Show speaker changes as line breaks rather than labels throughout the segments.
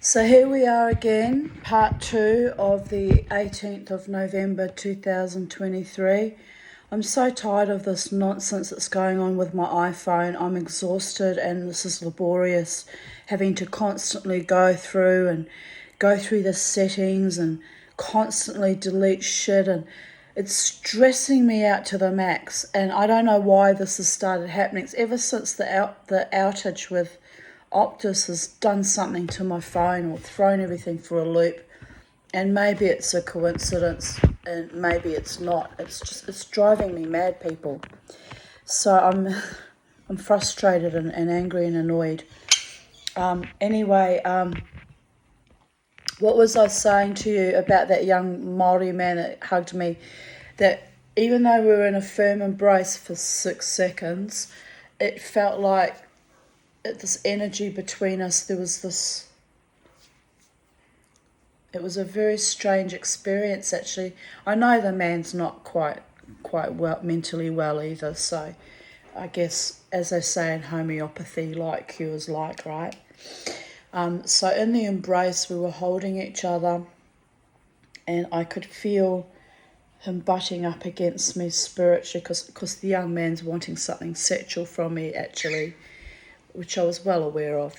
So here we are again, part 2 of the 18th of November 2023. I'm so tired of this nonsense that's going on with my iPhone. I'm exhausted and this is laborious, having to constantly go through the settings and constantly delete shit, and it's stressing me out to the max. And I don't know why this has started happening. It's ever since the outage with Optus has done something to my phone or thrown everything for a loop, and maybe it's a coincidence and maybe it's not. It's driving me mad, people. So I'm frustrated and angry and annoyed. Anyway, what was I saying to you about that young Māori man that hugged me? That even though we were in a firm embrace for 6 seconds, it felt like this energy between us, there was this, it was a very strange experience actually. I know the man's not quite well, mentally well either, so I guess, as they say in homeopathy, like cures like, right? So in the embrace we were holding each other and I could feel him butting up against me spiritually, because the young man's wanting something sexual from me actually, which I was well aware of,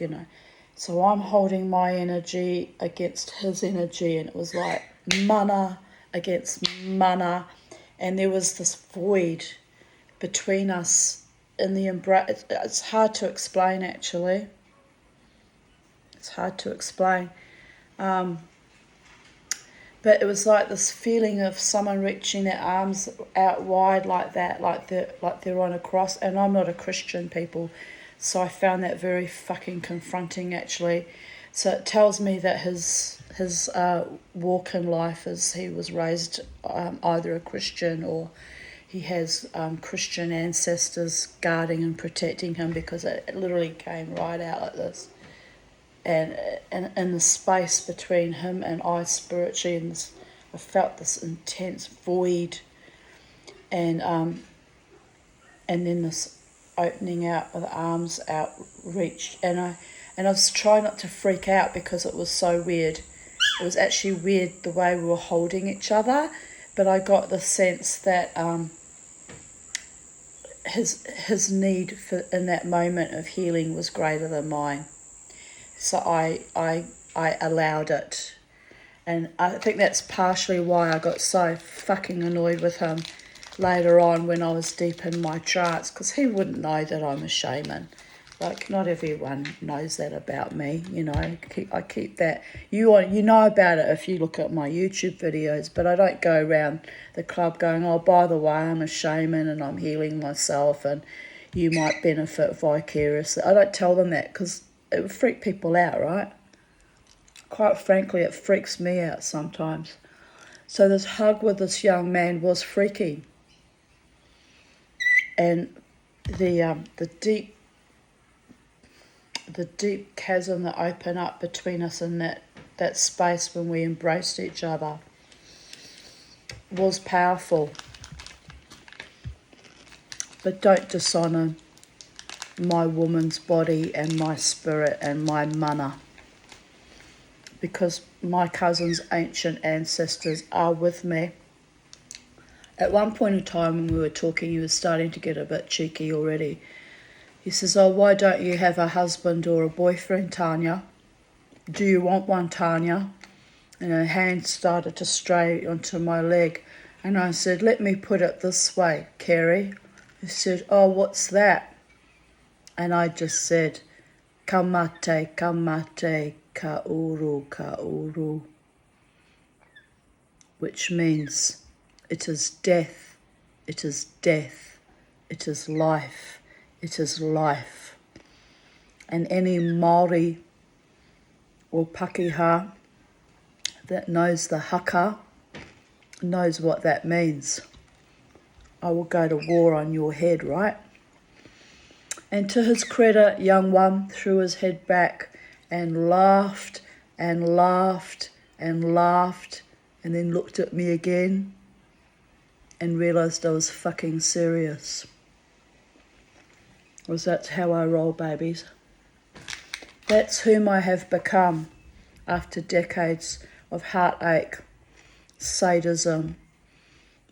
So I'm holding my energy against his energy, and it was like mana against mana, and there was this void between us in the embrace. It's hard to explain, actually. It's hard to explain. But it was like this feeling of someone reaching their arms out wide like that, like they're on a cross. And I'm not a Christian, people, so I found that very fucking confronting, actually. So it tells me that his walk in life is he was raised either a Christian or he has Christian ancestors guarding and protecting him, because it literally came right out like this. And in the space between him and I spiritually, I felt this intense void, and then this opening out of the arms outreached, and I was trying not to freak out because it was so weird. It was actually weird the way we were holding each other, but I got the sense that his need for in that moment of healing was greater than mine. So I allowed it. And I think that's partially why I got so fucking annoyed with him later on when I was deep in my trance, because he wouldn't know that I'm a shaman. Like, not everyone knows that about me, I keep that. You know about it if you look at my YouTube videos, but I don't go around the club going, oh, by the way, I'm a shaman and I'm healing myself and you might benefit vicariously. I don't tell them that because it would freak people out, right? Quite frankly, it freaks me out sometimes. So this hug with this young man was freaky. And the deep chasm that opened up between us in that space when we embraced each other was powerful. But don't dishonour my woman's body and my spirit and my mana, because my cousin's ancient ancestors are with me. At one point in time when we were talking, he was starting to get a bit cheeky already. He says, oh, why don't you have a husband or a boyfriend, Tanya? Do you want one, Tanya? And her hand started to stray onto my leg. And I said, let me put it this way, Kerry. He said, oh, what's that? And I just said, kamate, kamate, kauru, kauru, which means it is death, it is death, it is life, it is life. And any Māori or Pakeha that knows the haka knows what that means. I will go to war on your head, right? And to his credit, young one threw his head back and laughed and laughed and laughed, and then looked at me again and realised I was fucking serious. Because that's how I roll, babies. That's whom I have become. after decades of heartache, sadism,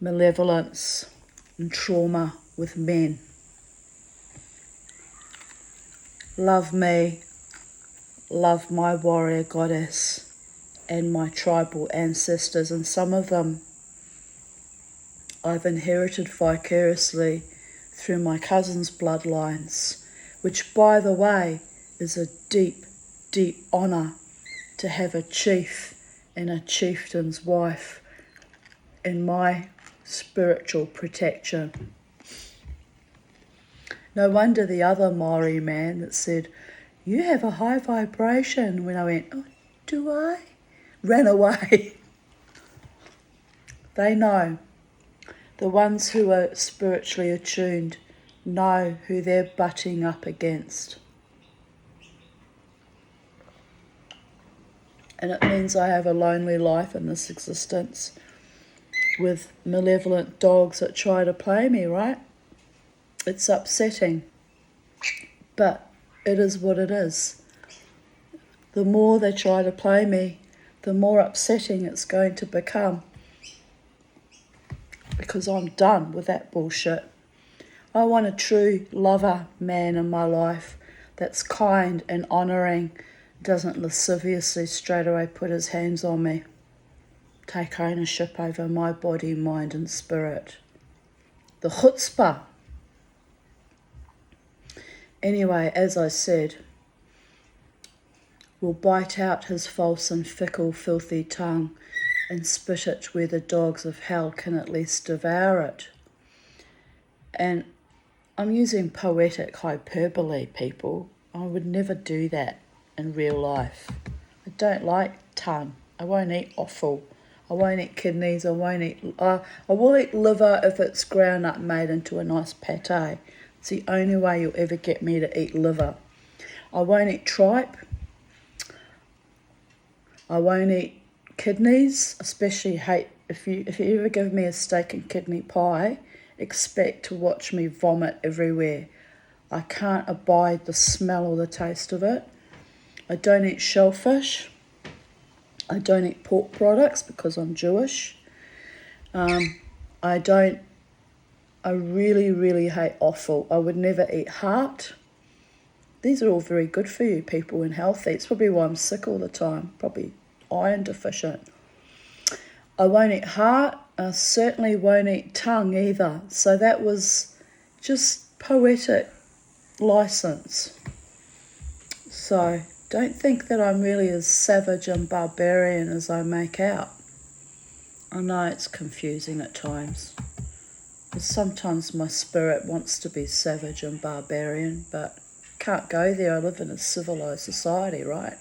malevolence, and trauma with men. Love me, love my warrior goddess and my tribal ancestors, and some of them I've inherited vicariously through my cousin's bloodlines, which, by the way, is a deep, deep honour to have a chief and a chieftain's wife in my spiritual protection. No wonder the other Maori man that said, "You have a high vibration," when I went, "Oh, do I?" ran away. They know. The ones who are spiritually attuned know who they're butting up against. And it means I have a lonely life in this existence with malevolent dogs that try to play me, right? It's upsetting, but it is what it is. The more they try to play me, the more upsetting it's going to become, because I'm done with that bullshit. I want a true lover man in my life that's kind and honouring, doesn't lasciviously straight away put his hands on me, take ownership over my body, mind and spirit. The chutzpah. Anyway, as I said, will bite out his false and fickle, filthy tongue and spit it where the dogs of hell can at least devour it. And I'm using poetic hyperbole, people. I would never do that in real life. I don't like tongue. I won't eat offal. I won't eat kidneys. I will eat liver if it's ground up and made into a nice pate. It's the only way you'll ever get me to eat liver. I won't eat tripe. I won't eat kidneys, especially hate, if you ever give me a steak and kidney pie, expect to watch me vomit everywhere. I can't abide the smell or the taste of it. I don't eat shellfish. I don't eat pork products because I'm Jewish. I really, really hate offal. I would never eat heart. These are all very good for you people and healthy. It's probably why I'm sick all the time, probably iron deficient. I won't eat heart. I certainly won't eat tongue either. So that was just poetic license. So don't think that I'm really as savage and barbarian as I make out. I know it's confusing at times. But sometimes my spirit wants to be savage and barbarian, but can't go there. I live in a civilized society, right?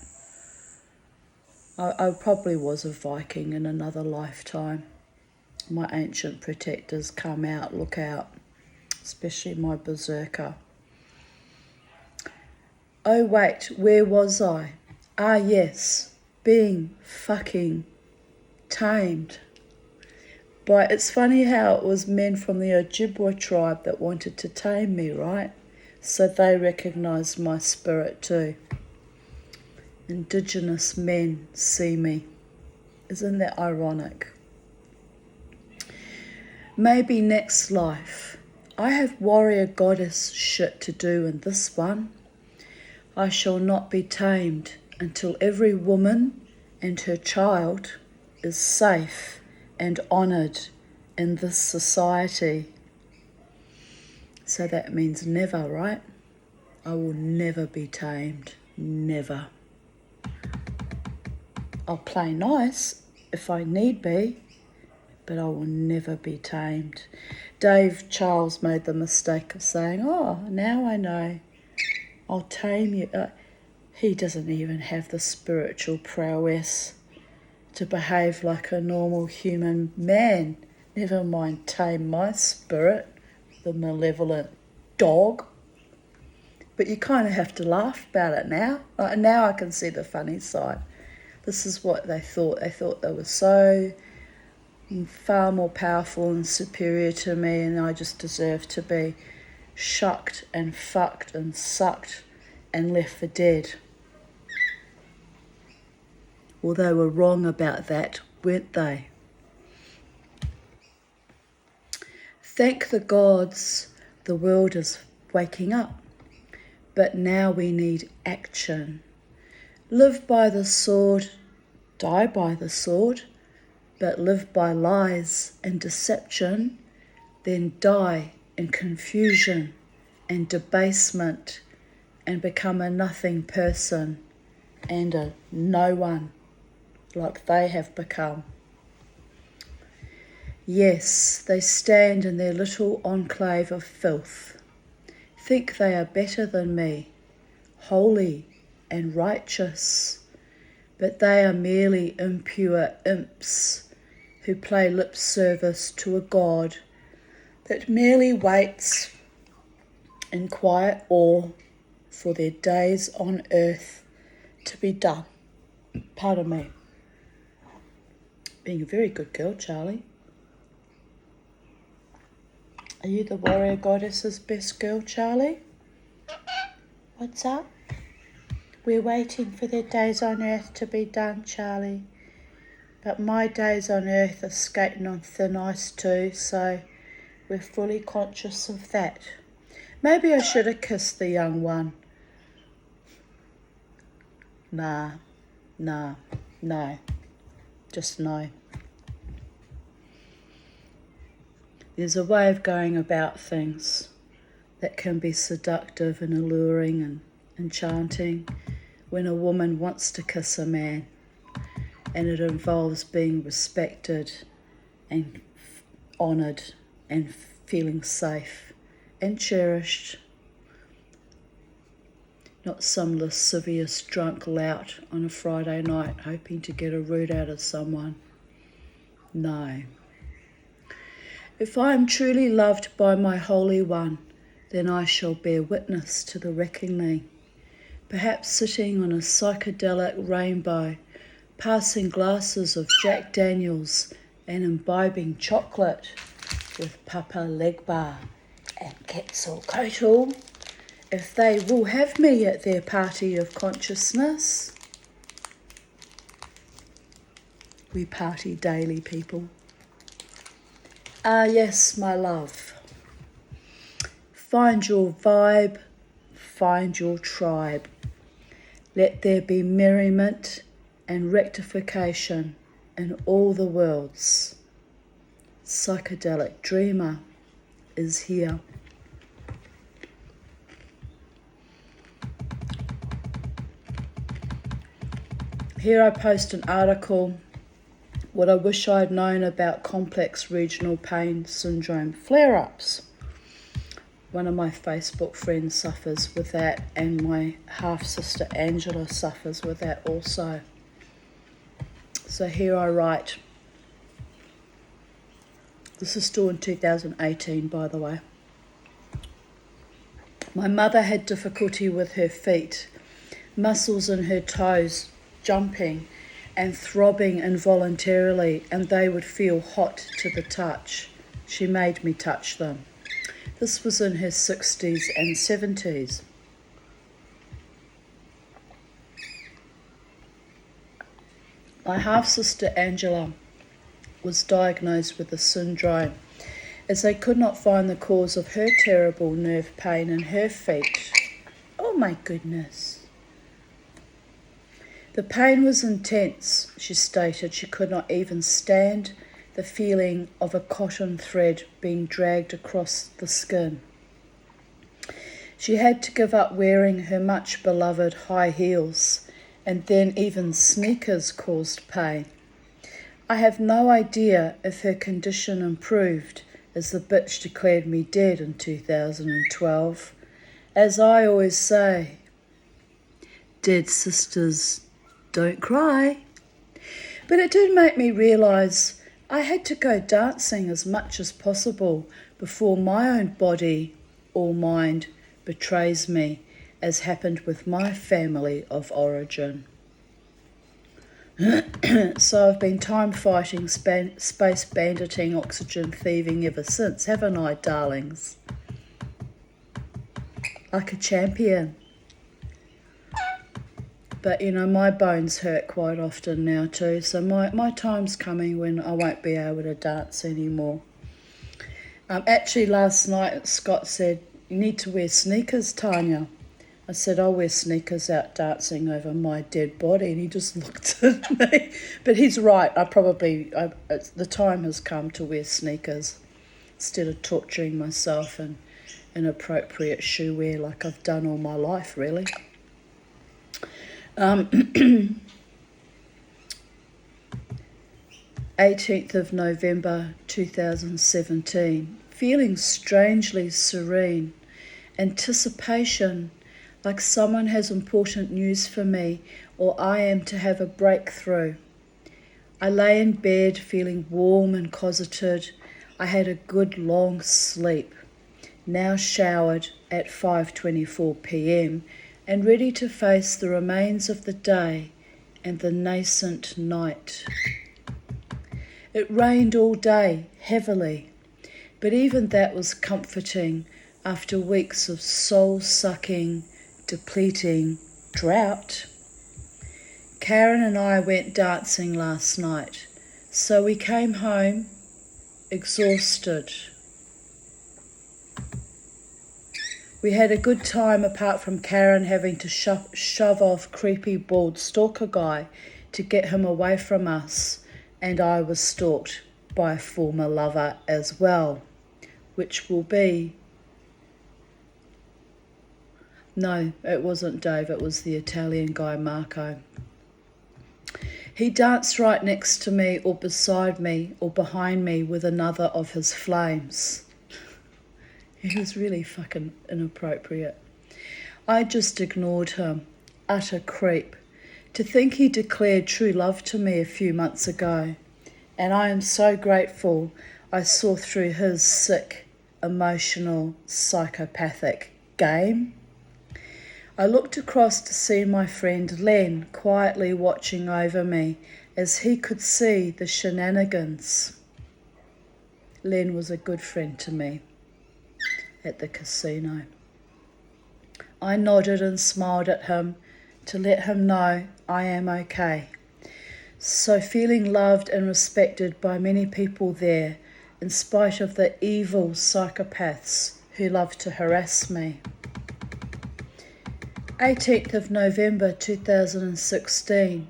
I probably was a Viking in another lifetime. My ancient protectors come out, look out, especially my berserker. Oh wait, where was I? Ah yes, being fucking tamed. But it's funny how it was men from the Ojibwa tribe that wanted to tame me, right? So they recognised my spirit too. Indigenous men see me. Isn't that ironic? Maybe next life. I have warrior goddess shit to do in this one. I shall not be tamed until every woman and her child is safe and honoured in this society. So that means never, right? I will never be tamed. Never. I'll play nice if I need be, but I will never be tamed. Dave Charles made the mistake of saying, "Oh, now I know. I'll tame you." He doesn't even have the spiritual prowess to behave like a normal human man. Never mind tame my spirit, the malevolent dog. But you kind of have to laugh about it now. Now I can see the funny side. This is what they thought. They thought they were so far more powerful and superior to me, and I just deserved to be shucked and fucked and sucked and left for dead. Well, they were wrong about that, weren't they? Thank the gods the world is waking up, but now we need action. Live by the sword, die by the sword, but live by lies and deception, then die in confusion and debasement and become a nothing person and a no one like they have become. Yes, they stand in their little enclave of filth, think they are better than me, holy and righteous, but they are merely impure imps who play lip service to a God that merely waits in quiet awe for their days on earth to be done. Pardon me. Being a very good girl, Charlie. Are you the warrior goddess's best girl, Charlie? What's up? We're waiting for their days on earth to be done, Charlie. But my days on earth are skating on thin ice too, so we're fully conscious of that. Maybe I should have kissed the young one. Nah, no. Just no. There's a way of going about things that can be seductive and alluring and enchanting when a woman wants to kiss a man, and it involves being respected and honoured and feeling safe and cherished. Not some lascivious drunk lout on a Friday night hoping to get a root out of someone. No. If I am truly loved by my Holy One, then I shall bear witness to the reckoning, perhaps sitting on a psychedelic rainbow, passing glasses of Jack Daniels and imbibing chocolate with Papa Legba and Quetzalcoatl, if they will have me at their party of consciousness. We party daily, people. Ah, yes, my love. Find your vibe, find your tribe. Let there be merriment and rectification in all the worlds. Psychedelic Dreamer is here. Here I post an article, what I wish I'd known about complex regional pain syndrome flare-ups. One of my Facebook friends suffers with that, and my half-sister Angela suffers with that also. So here I write. This is still in 2018, by the way. My mother had difficulty with her feet, muscles in her toes jumping and throbbing involuntarily, and they would feel hot to the touch. She made me touch them. This was in her 60s and 70s. My half-sister Angela was diagnosed with the syndrome, as they could not find the cause of her terrible nerve pain in her feet. Oh my goodness. The pain was intense, she stated. She could not even stand the feeling of a cotton thread being dragged across the skin. She had to give up wearing her much beloved high heels, and then even sneakers caused pain. I have no idea if her condition improved, as the bitch declared me dead in 2012. As I always say, dead sisters don't cry. But it did make me realise I had to go dancing as much as possible before my own body or mind betrays me, as happened with my family of origin. So I've been time fighting, space banditing, oxygen thieving ever since, haven't I, darlings? Like a champion. But, you know, my bones hurt quite often now too. So my time's coming when I won't be able to dance anymore. Actually, last night Scott said, "You need to wear sneakers, Tanya." I said, "I'll wear sneakers out dancing over my dead body." And he just looked at me. But he's right. The time has come to wear sneakers instead of torturing myself in inappropriate shoe wear like I've done all my life, really. 18th of November 2017. Feeling strangely serene. Anticipation, like someone has important news for me or I am to have a breakthrough. I lay in bed feeling warm and cosseted. I had a good long sleep. Now showered at 5:24 p.m. and ready to face the remains of the day and the nascent night. It rained all day, heavily, but even that was comforting after weeks of soul-sucking, depleting drought. Karen and I went dancing last night, so we came home exhausted. We had a good time apart from Karen having to shove off creepy bald stalker guy to get him away from us, and I was stalked by a former lover as well, which will be... No, it wasn't Dave, it was the Italian guy Marco. He danced right next to me or beside me or behind me with another of his flames. He was really fucking inappropriate. I just ignored him. Utter creep. To think he declared true love to me a few months ago. And I am so grateful I saw through his sick, emotional, psychopathic game. I looked across to see my friend Len quietly watching over me as he could see the shenanigans. Len was a good friend to me at the casino. I nodded and smiled at him to let him know I am okay. So feeling loved and respected by many people there, in spite of the evil psychopaths who love to harass me. 18th of November 2016.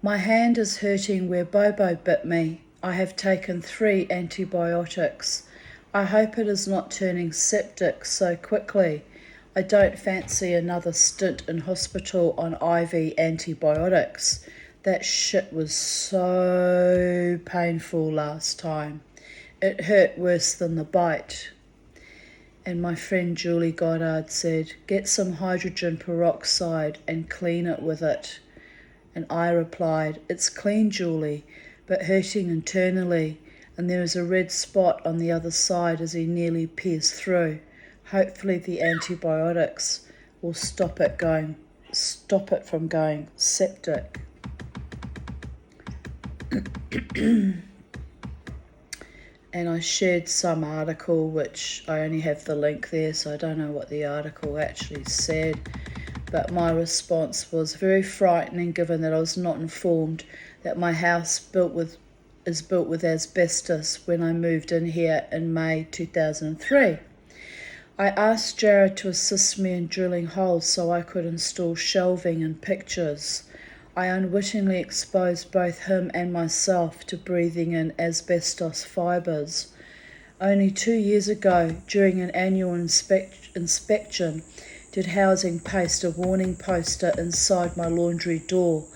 My hand is hurting where Bobo bit me. I have taken 3 antibiotics. I hope it is not turning septic so quickly. I don't fancy another stint in hospital on IV antibiotics. That shit was so painful last time. It hurt worse than the bite. And my friend Julie Goddard said, "Get some hydrogen peroxide and clean it with it." And I replied, "It's clean, Julie, but hurting internally, and there is a red spot on the other side as he nearly pierced through. Hopefully the antibiotics will stop it from going septic." And I shared some article, which I only have the link there, so I don't know what the article actually said. But my response was very frightening, given that I was not informed that my house is built with asbestos when I moved in here in May 2003. I asked Jared to assist me in drilling holes so I could install shelving and pictures. I unwittingly exposed both him and myself to breathing in asbestos fibres. Only 2 years ago, during an annual inspection, did housing paste a warning poster inside my laundry door,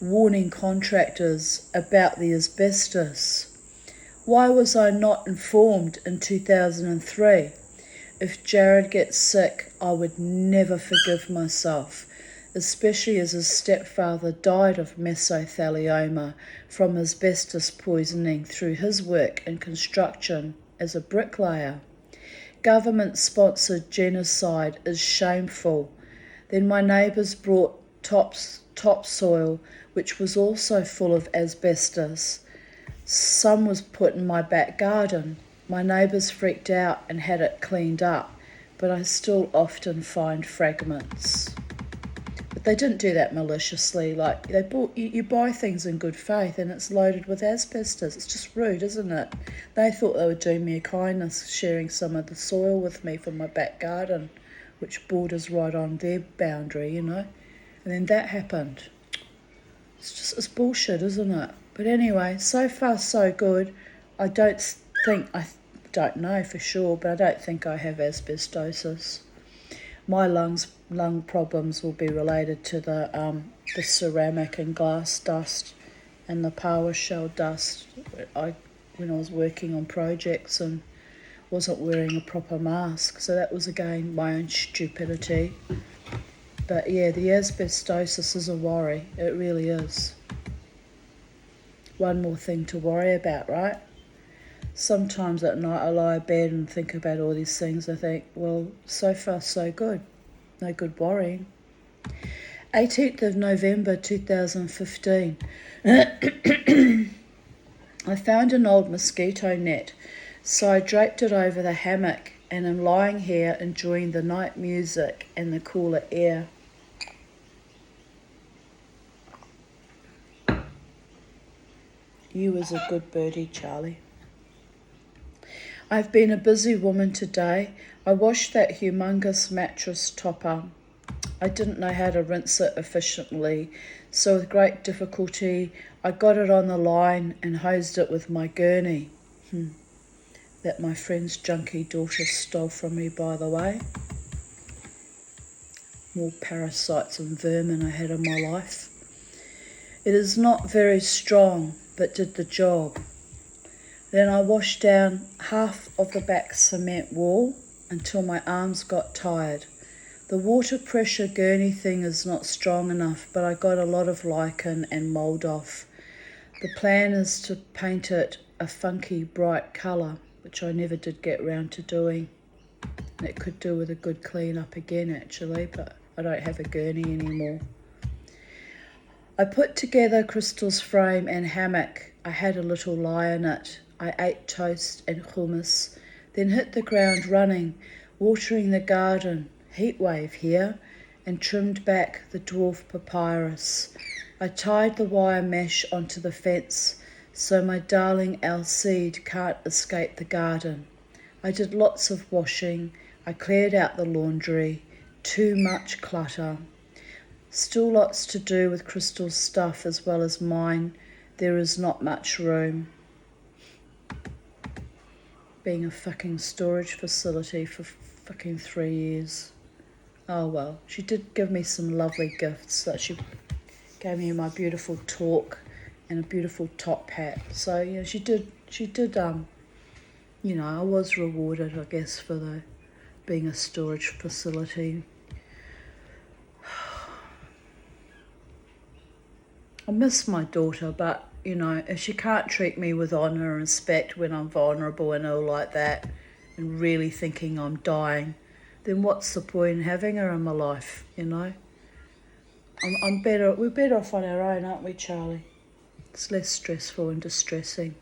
warning contractors about the asbestos. Why was I not informed in 2003? If Jared gets sick, I would never forgive myself, especially as his stepfather died of mesothelioma from asbestos poisoning through his work in construction as a bricklayer. Government-sponsored genocide is shameful. Then my neighbours brought topsoil, which was also full of asbestos. Some was put in my back garden. My neighbours freaked out and had it cleaned up, but I still often find fragments. They didn't do that maliciously. Like, they bought you buy things in good faith, and it's loaded with asbestos. It's just rude, isn't it? They thought they were doing me a kindness, sharing some of the soil with me from my back garden, which borders right on their boundary, And then that happened. It's bullshit, isn't it? But anyway, so far so good. I don't know for sure, but I don't think I have asbestosis. My lung problems will be related to the ceramic and glass dust and the PowerShell dust. When I was working on projects and wasn't wearing a proper mask, so that was again my own stupidity. But yeah, the asbestosis is a worry. It really is. One more thing to worry about, right? Sometimes at night I lie in bed and think about all these things. I think, well, so far so good. No good worrying. 18th of November 2015. I found an old mosquito net, so I draped it over the hammock and am lying here enjoying the night music and the cooler air. You was a good birdie, Charlie. I've been a busy woman today. I washed that humongous mattress topper. I didn't know how to rinse it efficiently, so with great difficulty I got it on the line and hosed it with my gurney. That my friend's junkie daughter stole from me, by the way. More parasites and vermin I had in my life. It is not very strong, but did the job. Then I washed down half of the back cement wall until my arms got tired. The water pressure gurney thing is not strong enough, but I got a lot of lichen and mould off. The plan is to paint it a funky bright colour, which I never did get round to doing. And it could do with a good clean up again actually, but I don't have a gurney anymore. I put together Crystal's frame and hammock. I had a little lie in it. I ate toast and hummus, then hit the ground running, watering the garden, heatwave here, and trimmed back the dwarf papyrus. I tied the wire mesh onto the fence so my darling Alcide can't escape the garden. I did lots of washing. I cleared out the laundry. Too much clutter. Still lots to do with Crystal's stuff as well as mine. There is not much room. Being a fucking storage facility for fucking 3 years. Oh well, she did give me some lovely gifts. That she gave me my beautiful talk and a beautiful top hat. So yeah, she did I was rewarded, I guess, for being a storage facility. I miss my daughter, but if she can't treat me with honour and respect when I'm vulnerable and ill like that, and really thinking I'm dying, then what's the point in having her in my life? We're better off on our own, aren't we, Charlie? It's less stressful and distressing.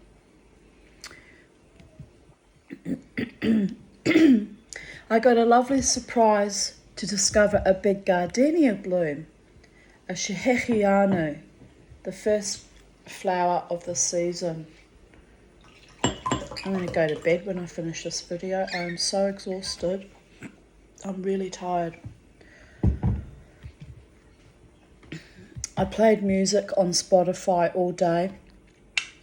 I got a lovely surprise to discover a big gardenia bloom, a Shehechianu, the first flower of the season. I'm going to go to bed when I finish this video. I'm so exhausted. I'm really tired. I played music on Spotify all day.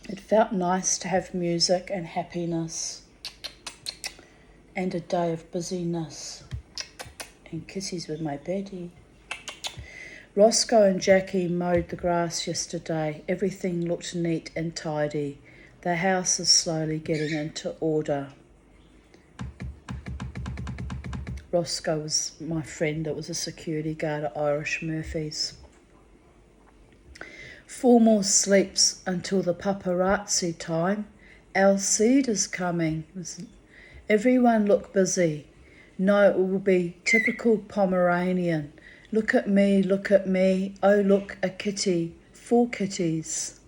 It felt nice to have music and happiness and a day of busyness and kisses with my Betty. Roscoe and Jackie mowed the grass yesterday. Everything looked neat and tidy. The house is slowly getting into order. Roscoe was my friend that was a security guard at Irish Murphy's. 4 more sleeps until the paparazzi time. Alcide is coming. Everyone look busy. No, it will be typical Pomeranian. Look at me, oh look, a kitty, 4 kitties.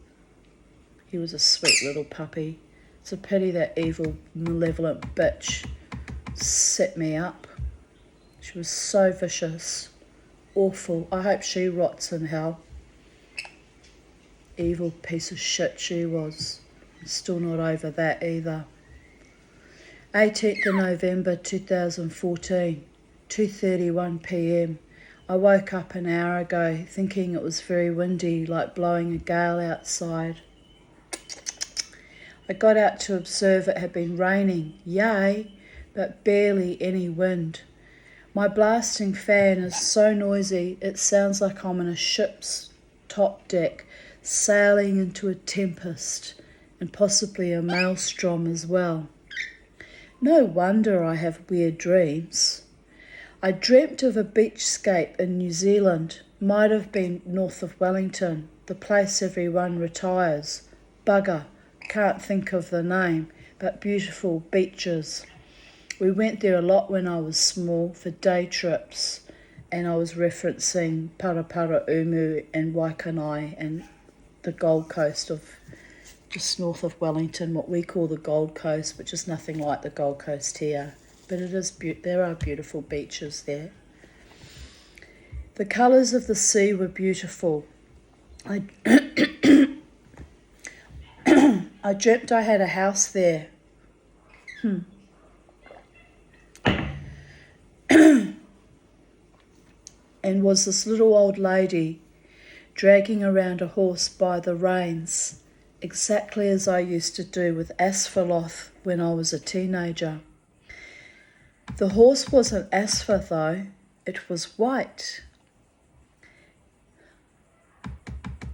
He was a sweet little puppy. It's a pity that evil, malevolent bitch set me up. She was so vicious. Awful. I hope she rots in hell. Evil piece of shit she was. Still not over that either. 18th of November 2014, 2:31 p.m. I woke up an hour ago thinking it was very windy, like blowing a gale outside. I got out to observe. It had been raining, yay, but barely any wind. My blasting fan is so noisy it sounds like I'm on a ship's top deck, sailing into a tempest, and possibly a maelstrom as well. No wonder I have weird dreams. I dreamt of a beachscape in New Zealand, might have been north of Wellington, the place everyone retires. Bugger, can't think of the name, but beautiful beaches. We went there a lot when I was small for day trips, and I was referencing Paraparaumu and Waikanae and the Gold Coast of just north of Wellington, what we call the Gold Coast, which is nothing like the Gold Coast here. But it is there are beautiful beaches there. The colours of the sea were beautiful. I I dreamt I had a house there. And was this little old lady dragging around a horse by the reins, exactly as I used to do with Asphalloth when I was a teenager. The horse wasn't Aspha though, it was white.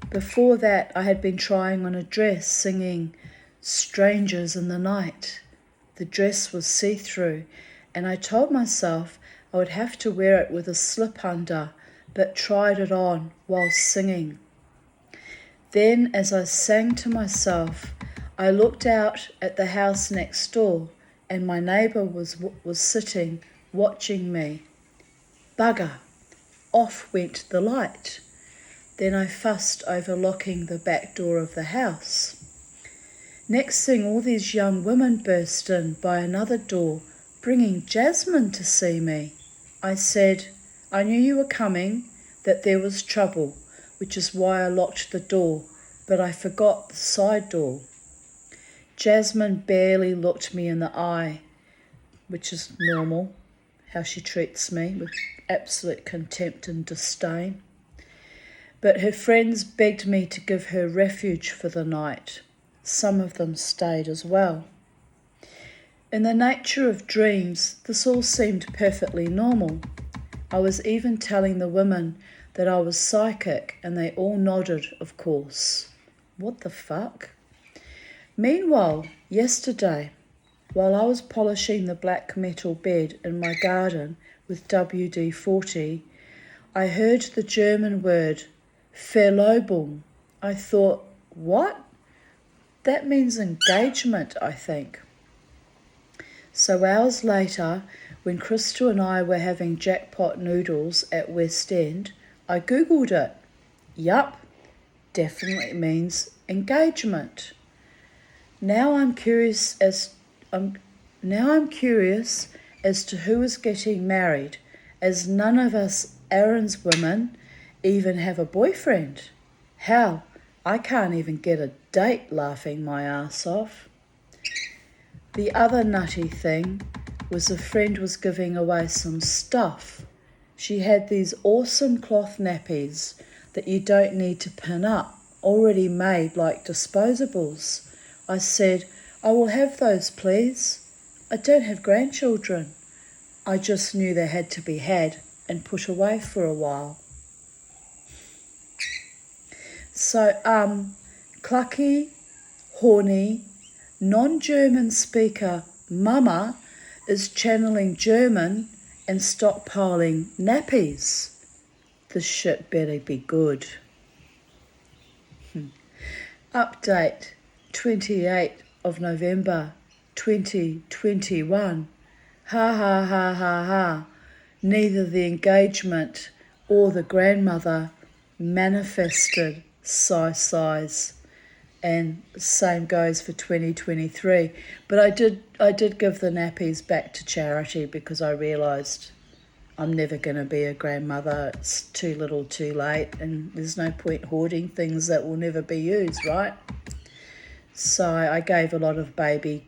Before that, I had been trying on a dress singing Strangers in the Night. The dress was see-through, and I told myself I would have to wear it with a slip under, but tried it on while singing. Then, as I sang to myself, I looked out at the house next door, and my neighbour was sitting, watching me. Bugger! Off went the light. Then I fussed over locking the back door of the house. Next thing, all these young women burst in by another door, bringing Jasmine to see me. I said, I knew you were coming, that there was trouble, which is why I locked the door, but I forgot the side door. Jasmine barely looked me in the eye, which is normal, how she treats me, with absolute contempt and disdain. But her friends begged me to give her refuge for the night. Some of them stayed as well. In the nature of dreams, this all seemed perfectly normal. I was even telling the women that I was psychic, and they all nodded, of course. What the fuck? Meanwhile, yesterday, while I was polishing the black metal bed in my garden with WD-40, I heard the German word Verlobung. I thought, what? That means engagement, I think. So hours later, when Crystal and I were having jackpot noodles at West End, I googled it. Yup, definitely means engagement. Now I'm curious as to who is getting married, as none of us Aaron's women even have a boyfriend. Hell, I can't even get a date, laughing my ass off. The other nutty thing was a friend was giving away some stuff. She had these awesome cloth nappies that you don't need to pin up, already made like disposables. I said, I will have those, please. I don't have grandchildren. I just knew they had to be had and put away for a while. So, clucky, horny, non-German speaker Mama is channeling German and stockpiling nappies. This shit better be good. Update 28th of November 2021. Ha ha ha ha ha. Neither the engagement or the grandmother manifested size. And same goes for 2023. But I did give the nappies back to charity because I realised I'm never going to be a grandmother. It's too little too late, and there's no point hoarding things that will never be used, right? So I gave a lot of the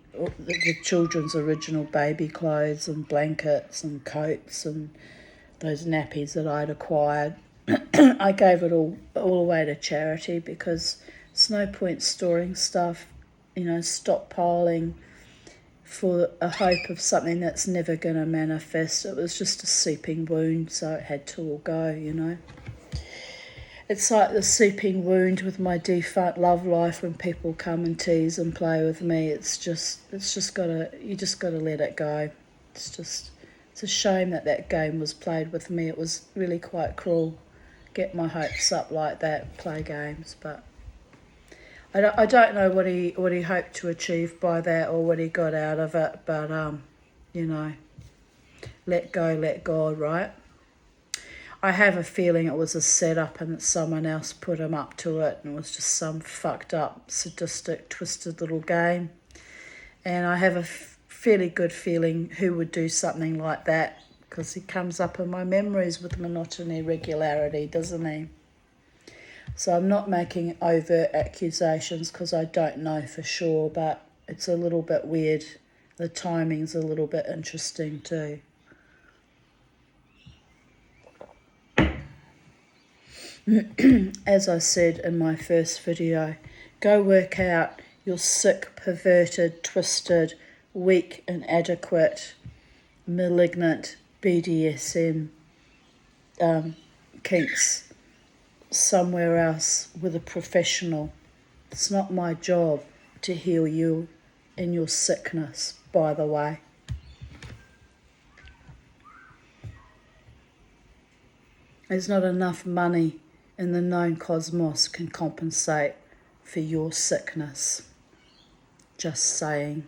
children's original baby clothes and blankets and coats and those nappies that I'd acquired. I gave it all away to charity because it's no point storing stuff, stockpiling for a hope of something that's never going to manifest. It was just a seeping wound, so it had to all go. It's like the seeping wound with my defunct love life when people come and tease and play with me. You just gotta let it go. It's a shame that game was played with me. It was really quite cruel. Get my hopes up like that, play games, but I don't know what he hoped to achieve by that or what he got out of it, but let go, let God, right? I have a feeling it was a setup and that someone else put him up to it, and it was just some fucked up, sadistic, twisted little game. And I have a fairly good feeling who would do something like that, because he comes up in my memories with monotony, regularity, doesn't he? So I'm not making overt accusations because I don't know for sure, but it's a little bit weird. The timing's a little bit interesting too. As I said in my first video, go work out your sick, perverted, twisted, weak, inadequate, malignant BDSM kinks somewhere else with a professional. It's not my job to heal you in your sickness, by the way. There's not enough money in the known cosmos can compensate for your sickness. Just saying.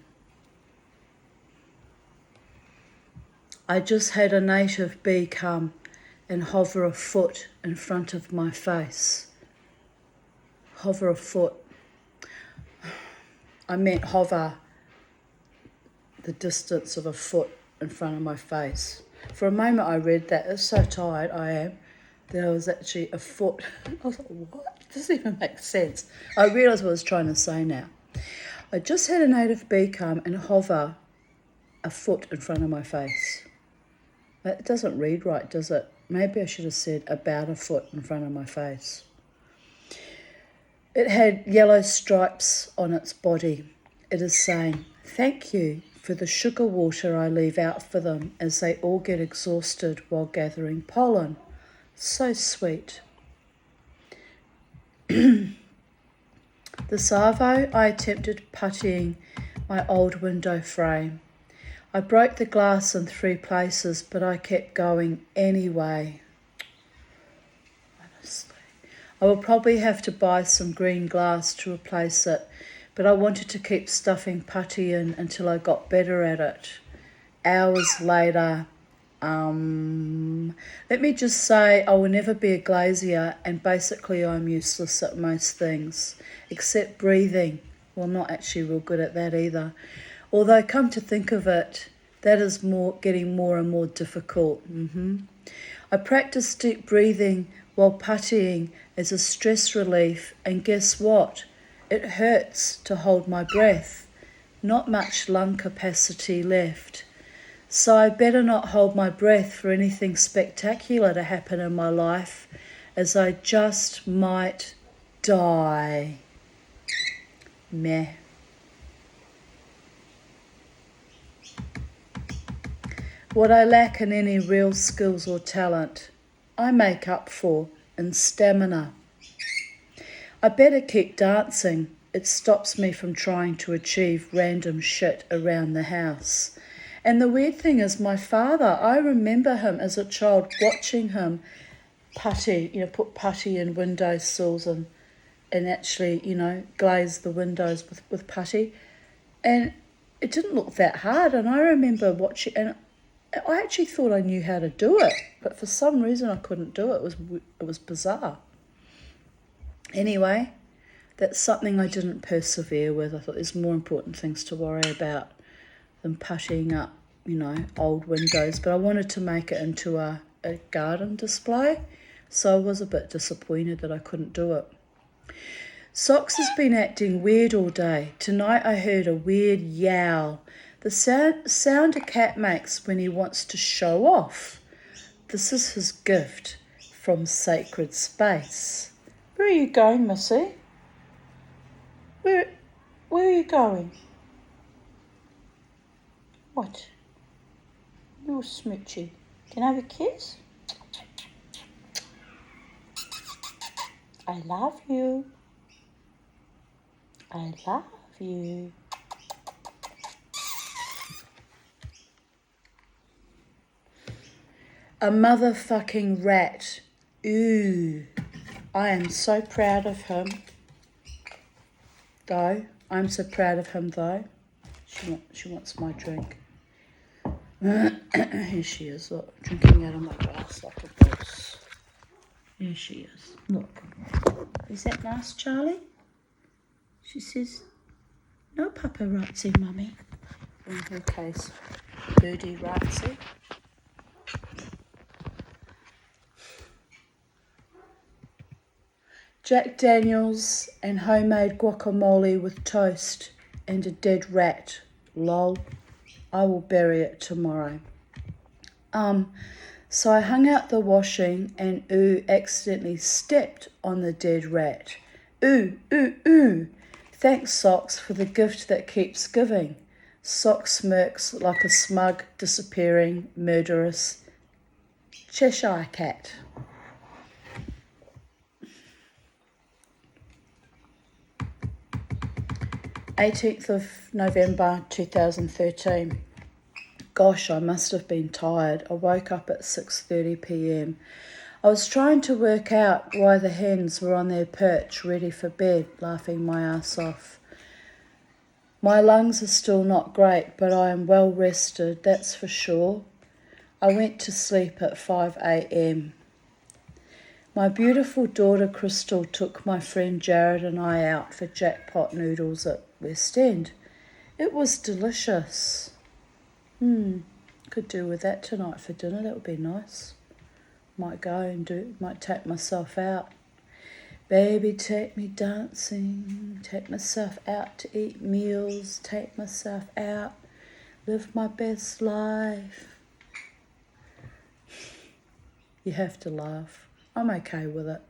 I just had a native bee come and hover a foot in front of my face. Hover a foot. I meant hover the distance of a foot in front of my face. For a moment I read that. It's so tired I am. There was actually a foot. I was like, what? It doesn't even make sense. I realised what I was trying to say now. I just had a native bee come and hover a foot in front of my face. It doesn't read right, does it? Maybe I should have said about a foot in front of my face. It had yellow stripes on its body. It is saying, thank you for the sugar water I leave out for them as they all get exhausted while gathering pollen. So sweet. This arvo, I attempted puttying my old window frame. I broke the glass in 3 places, but I kept going anyway. Honestly. I will probably have to buy some green glass to replace it, but I wanted to keep stuffing putty in until I got better at it. Hours later, let me just say I will never be a glazier, and basically I'm useless at most things, except breathing. Well, not actually real good at that either. Although, come to think of it, that is getting more and more difficult. I practice deep breathing while puttying as a stress relief, and guess what? It hurts to hold my breath. Not much lung capacity left. So I better not hold my breath for anything spectacular to happen in my life, as I just might die. Meh. What I lack in any real skills or talent, I make up for in stamina. I better keep dancing. It stops me from trying to achieve random shit around the house. And the weird thing is my father, I remember him as a child watching him putty, put putty in windowsills and actually, glaze the windows with putty. And it didn't look that hard. And I remember watching, and I actually thought I knew how to do it, but for some reason I couldn't do it. It was bizarre. Anyway, that's something I didn't persevere with. I thought there's more important things to worry about than puttying up old windows, but I wanted to make it into a garden display, so I was a bit disappointed that I couldn't do it. Socks has been acting weird all day. Tonight I heard a weird yowl, the sound a cat makes when he wants to show off. This is his gift from sacred space. Where are you going, Missy? Where are you going? What? You're smoochy. Can I have a kiss? I love you. I love you. A motherfucking rat. Ooh. I am so proud of him. Though. I'm so proud of him though. She wants my drink. Here she is, look, drinking out of my glass like a boss. Here she is. Look. Is that nice, Charlie? She says, no paparazzi, mummy. In her case, birdie razzi. Jack Daniels and homemade guacamole with toast and a dead rat. Lol. I will bury it tomorrow. So I hung out the washing and accidentally stepped on the dead rat. Ooh. Thanks, Socks, for the gift that keeps giving. Socks smirks like a smug, disappearing, murderous Cheshire cat. November 2013. Gosh, I must have been tired. I woke up at 6:30 p.m. I was trying to work out why the hens were on their perch ready for bed, laughing my ass off. My lungs are still not great, but I am well rested, that's for sure. I went to sleep at 5 a.m. My beautiful daughter Crystal took my friend Jared and I out for jackpot noodles at West End. It was delicious. Could do with that tonight for dinner, that would be nice. Might take myself out. Baby, take me dancing, take myself out to eat meals, take myself out, live my best life. You have to laugh. I'm okay with it.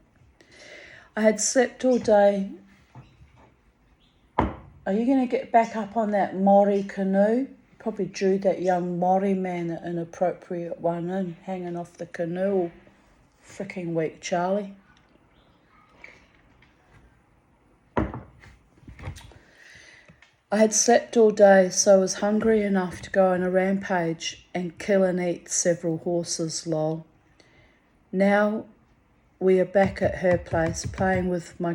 I had slept all day. Are you going to get back up on that Māori canoe? Probably drew that young Māori man an inappropriate one in, hanging off the canoe all fricking week, Charlie. I had slept all day, so I was hungry enough to go on a rampage and kill and eat several horses, lol. Now we are back at her place playing with my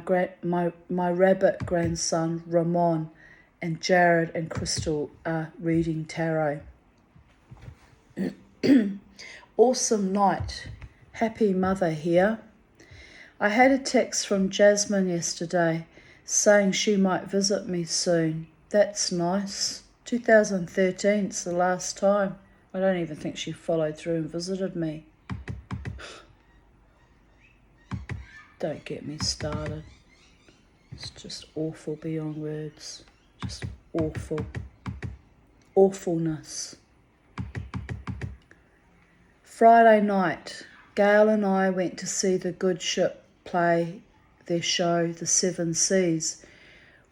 rabbit grandson, Ramon, and Jared and Crystal are reading tarot. Awesome night. Happy mother here. I had a text from Jasmine yesterday saying she might visit me soon. That's nice. 2013 is the last time. I don't even think she followed through and visited me. Don't get me started. It's just awful beyond words. Just awful. Awfulness. Friday night, Gail and I went to see the Good Ship play their show, The Seven Seas,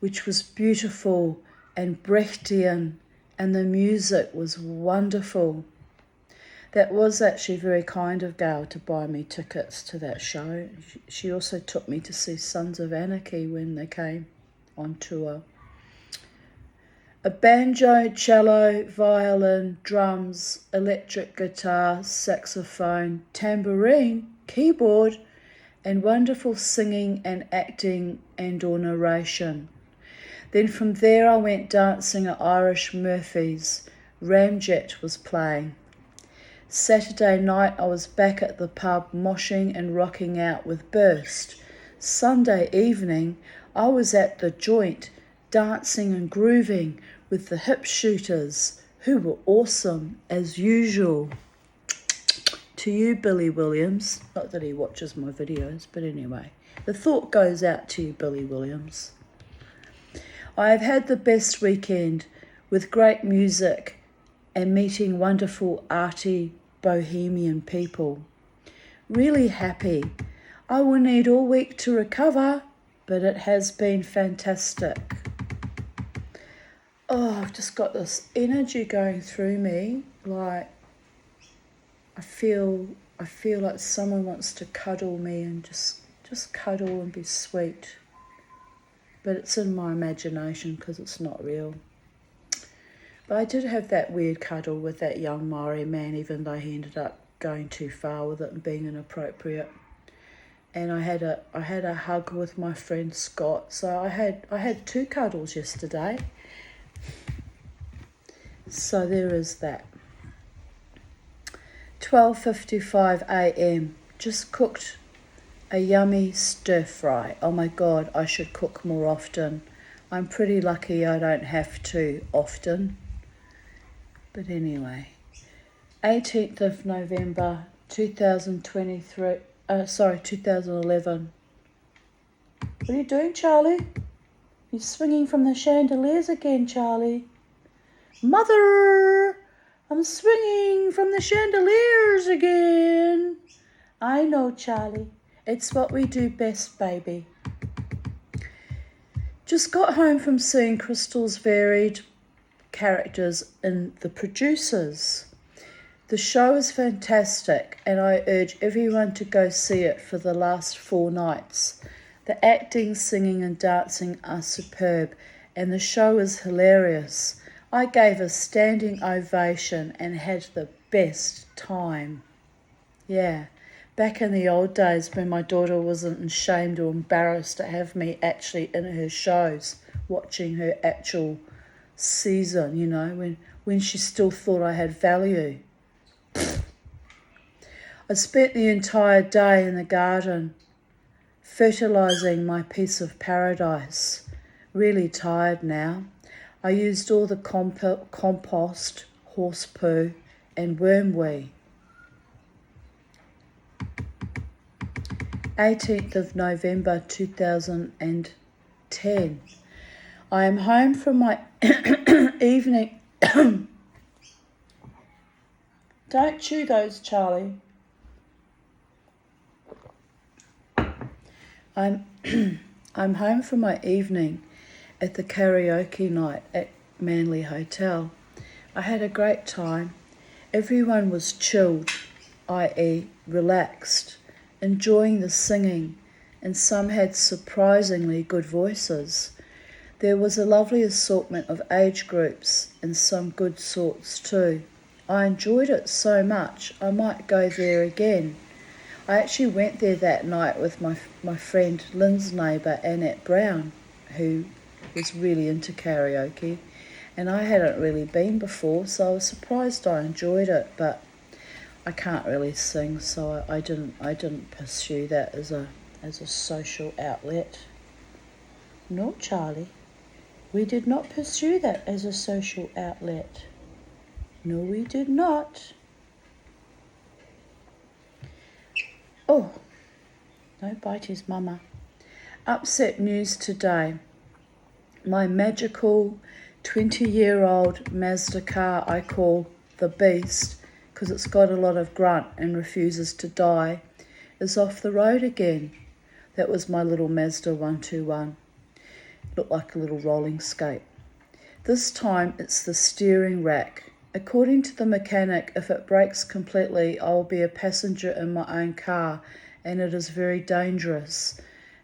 which was beautiful and Brechtian, and the music was wonderful. That was actually very kind of Gail to buy me tickets to that show. She also took me to see Sons of Anarchy when they came on tour. A banjo, cello, violin, drums, electric guitar, saxophone, tambourine, keyboard, and wonderful singing and acting and/or narration. Then from there I went dancing at Irish Murphy's. Ramjet was playing. Saturday night I was back at the pub moshing and rocking out with Burst. Sunday evening I was at the joint dancing and grooving with the hip shooters who were awesome as usual. To you, Billy Williams. Not that he watches my videos, but anyway. The thought goes out to you, Billy Williams. I have had the best weekend with great music and meeting wonderful, arty, bohemian people. Really happy. I will need all week to recover, but it has been fantastic. Oh, I've just got this energy going through me, like I feel like someone wants to cuddle me and just cuddle and be sweet. But it's in my imagination because it's not real. But I did have that weird cuddle with that young Maori man, even though he ended up going too far with it and being inappropriate. And I had a hug with my friend Scott. So I had 2 cuddles yesterday. So there is that. 12:55 a.m. Just cooked a yummy stir fry. Oh my God, I should cook more often. I'm pretty lucky I don't have to often. But anyway, 18th of November 2011. What are you doing, Charlie? You're swinging from the chandeliers again, Charlie. Mother, I'm swinging from the chandeliers again. I know, Charlie. It's what we do best, baby. Just got home from seeing Crystal's varied characters in The Producers. The show is fantastic and I urge everyone to go see it for the last 4 nights. The acting, singing and dancing are superb and the show is hilarious. I gave a standing ovation and had the best time. Yeah, back in the old days when my daughter wasn't ashamed or embarrassed to have me actually in her shows, watching her actual season, you know, when she still thought I had value. I spent the entire day in the garden, fertilising my piece of paradise. Really tired now. I used all the compost, horse poo and worm wee. 18th of November 2010. I am home from my evening... Don't chew those, Charlie. I'm home from my evening at the karaoke night at Manly Hotel. I had a great time. Everyone was chilled, i.e. relaxed, enjoying the singing, and some had surprisingly good voices. There was a lovely assortment of age groups and some good sorts too. I enjoyed it so much, I might go there again. I actually went there that night with my friend Lynn's neighbour Annette Brown, who was really into karaoke, and I hadn't really been before, so I was surprised I enjoyed it, but I can't really sing, so I didn't pursue that as a social outlet. No, Charlie, we did not pursue that as a social outlet. No, we did not. Oh, no bite his mama. Upset news today. My magical 20-year-old Mazda car I call the Beast because it's got a lot of grunt and refuses to die is off the road again. That was my little Mazda 121. Looked like a little rolling skate. This time it's the steering rack. According to the mechanic, if it breaks completely, I will be a passenger in my own car and it is very dangerous.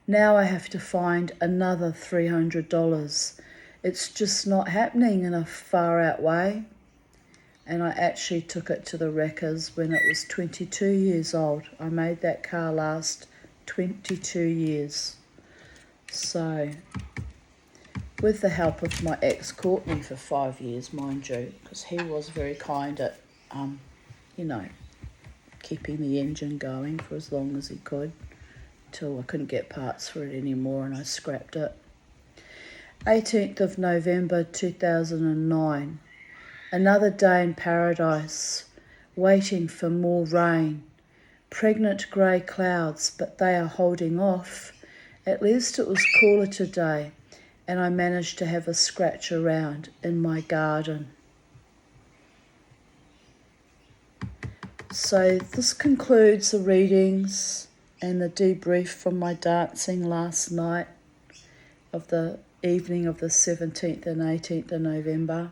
Now I have to find another $300. It's just not happening in a far out way. And I actually took it to the wreckers when it was 22 years old. I made that car last 22 years. So, with the help of my ex Courtney for 5 years, mind you, because he was very kind at, keeping the engine going for as long as he could, till I couldn't get parts for it anymore and I scrapped it. 18th of November 2009. Another day in paradise, waiting for more rain. Pregnant grey clouds, but they are holding off. At least it was cooler today, and I managed to have a scratch around in my garden. So this concludes the readings and the debrief from my dancing last night of the evening of the 17th and 18th of November,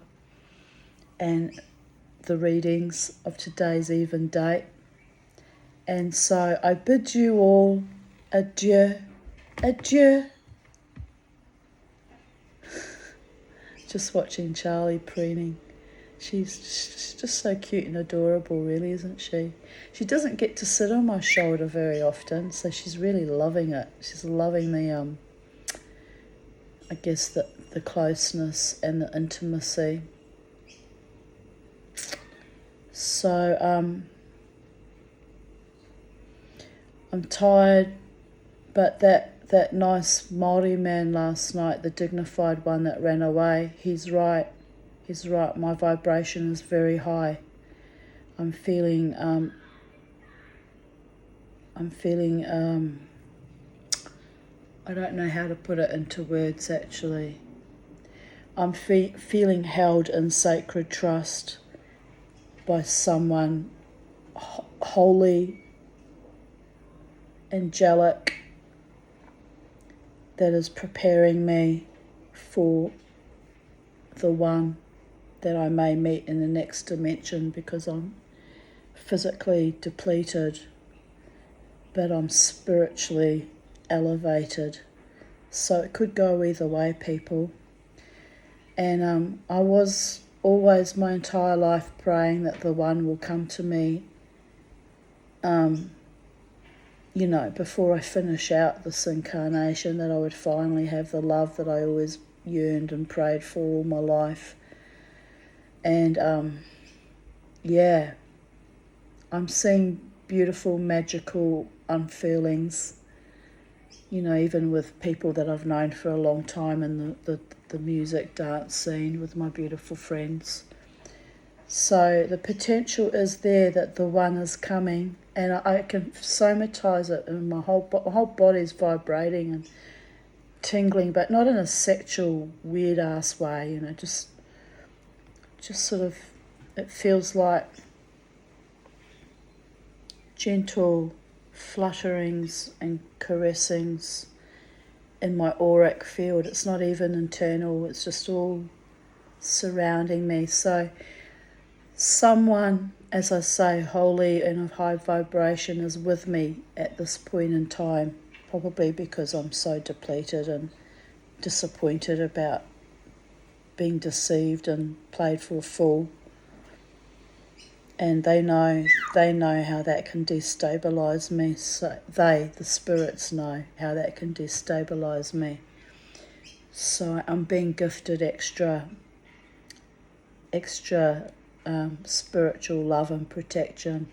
and the readings of today's even date. And so I bid you all adieu, adieu. Just watching Charlie preening. She's just so cute and adorable, really, isn't she? She doesn't get to sit on my shoulder very often, so she's really loving it. She's loving the, I guess, the closeness and the intimacy. So, I'm tired, but that nice Māori man last night, the dignified one that ran away, he's right. He's right, my vibration is very high. I'm feeling, I don't know how to put it into words actually. I'm feeling held in sacred trust by someone holy, angelic, that is preparing me for the one that I may meet in the next dimension, because I'm physically depleted, but I'm spiritually elevated. So it could go either way, people. And I was always my entire life praying that the one will come to me, before I finish out this incarnation, that I would finally have the love that I always yearned and prayed for all my life. And I'm seeing beautiful, magical unfeelings, even with people that I've known for a long time in the music dance scene with my beautiful friends. So the potential is there that the one is coming, and I can somatize it, and my whole body's vibrating and tingling, but not in a sexual weird ass way, just sort of, it feels like gentle flutterings and caressings in my auric field. It's not even internal, it's just all surrounding me. So someone, as I say, holy and of high vibration is with me at this point in time, probably because I'm so depleted and disappointed about being deceived and played for a fool. And they know how that can destabilize me. So the spirits know how that can destabilize me. So I'm being gifted extra spiritual love and protection,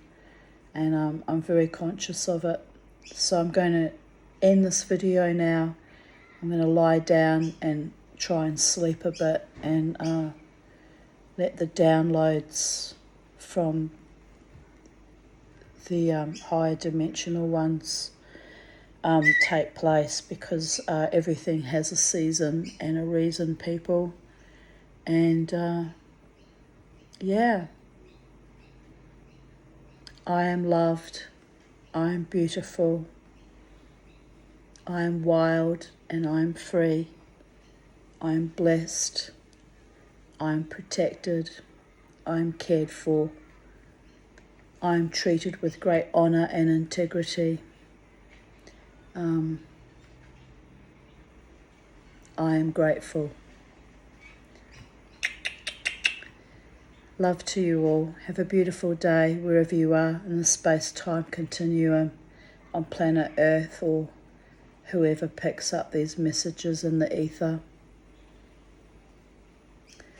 and I'm very conscious of it. So I'm going to end this video now. I'm going to lie down and try and sleep a bit, and let the downloads from the higher dimensional ones take place, because everything has a season and a reason, people. And I am loved, I am beautiful, I am wild, and I am free. I am blessed, I am protected, I am cared for, I am treated with great honour and integrity. I am grateful. Love to you all. Have a beautiful day wherever you are in the space-time continuum on planet Earth, or whoever picks up these messages in the ether.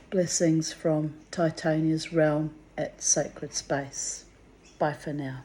Blessings from Titania's realm at Sacred Space. Bye for now.